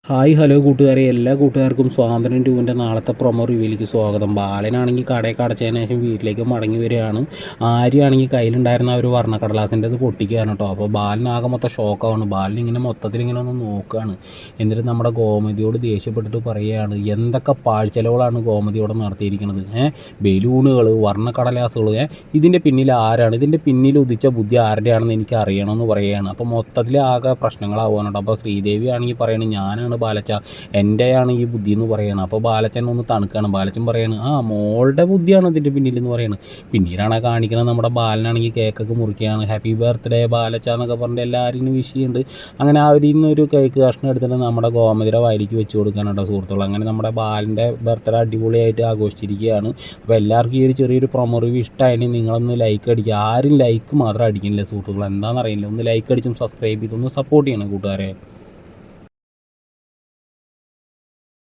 Hi hello കൂട്ടുകാരെ, എല്ലാ കൂട്ടുകാർക്കും സ്വാതന്ത്ര്യം ടൂവിൻ്റെ നാളത്തെ പ്രൊമോ റിവ്യൂയിലേക്ക് സ്വാഗതം. ബാലനാണെങ്കിൽ കടയൊക്കെ അടച്ചതിന് ശേഷം വീട്ടിലേക്ക് മടങ്ങി വരികയാണ്. ആര്യാണെങ്കിൽ കയ്യിലുണ്ടായിരുന്ന ഒരു വർണ്ണക്കടലാസിൻ്റെ അത് പൊട്ടിക്കുകയാണ് കേട്ടോ. അപ്പോൾ ബാലനാകെ മൊത്തം ഷോക്കാണ്. ബാലനിങ്ങനെ മൊത്തത്തിലിങ്ങനെ ഒന്ന് നോക്കുകയാണ്. എന്നിട്ട് നമ്മുടെ ഗോമതിയോട് ദേഷ്യപ്പെട്ടിട്ട് പറയുകയാണ്, എന്തൊക്കെ പാഴ്ചെലവുകളാണ് ഗോമതിയോടെ നടത്തിയിരിക്കുന്നത്. ബലൂണുകൾ, വർണ്ണക്കടലാസുകൾ, ഇതിൻ്റെ പിന്നിൽ ആരാണ്, ഇതിൻ്റെ പിന്നിൽ ഉദിച്ച ബുദ്ധി ആരുടെയാണെന്ന് എനിക്ക് അറിയണമെന്ന് പറയുകയാണ്. അപ്പോൾ മൊത്തത്തിൽ ആകെ പ്രശ്നങ്ങളാവുകയാണ് കേട്ടോ. അപ്പോൾ ശ്രീദേവി ആണെങ്കിൽ പറയുന്നത്, ഞാനാണ് ബാലച്ച, എൻ്റെയാണ് ഈ ബുദ്ധി എന്ന് പറയുകയാണ്. അപ്പോൾ ബാലച്ചൻ ഒന്ന് തണുക്കുകയാണ്. ബാലച്ചൻ പറയാണ്, മോളുടെ ബുദ്ധിയാണ് ഇതിൻ്റെ പിന്നിൽ എന്ന് പറയുന്നത്. പിന്നീടാണ് കാണിക്കുന്നത്, നമ്മുടെ ബാലനാണെങ്കിൽ കേക്കൊക്കെ മുറിക്കുകയാണ്. ഹാപ്പി ബർത്ത്ഡേ ബാലച്ച എന്നൊക്കെ പറഞ്ഞിട്ട് എല്ലാവരും വിഷ് ചെയ്യുന്നുണ്ട്. അങ്ങനെ അവരിൽ നിന്നൊരു കേക്ക് കഷ്ണം എടുത്തിട്ട് നമ്മുടെ ഗോമതിയുടെ വായിലേക്ക് വെച്ച് കൊടുക്കാനുണ്ടോ സുഹൃത്തുക്കൾ. അങ്ങനെ നമ്മുടെ ബാലൻ്റെ ബർത്ത്ഡേ അടിപൊളിയായിട്ട് ആഘോഷിച്ചിരിക്കുകയാണ്. അപ്പോൾ എല്ലാവർക്കും ഈ ഒരു ചെറിയൊരു പ്രൊമോ റിവ്യൂ ഇഷ്ടമായെങ്കിൽ നിങ്ങളൊന്ന് ലൈക്ക് അടിക്കുക. ആരും ലൈക്ക് മാത്രം അടിക്കുന്നില്ല സുഹൃത്തുക്കൾ, എന്താണെന്നറിയില്ല. ഒന്ന് ലൈക്ക് അടിച്ചും സബ്സ്ക്രൈബ് ചെയ്തൊന്ന് സപ്പോർട്ട് ചെയ്യണം കൂട്ടുകാരെ.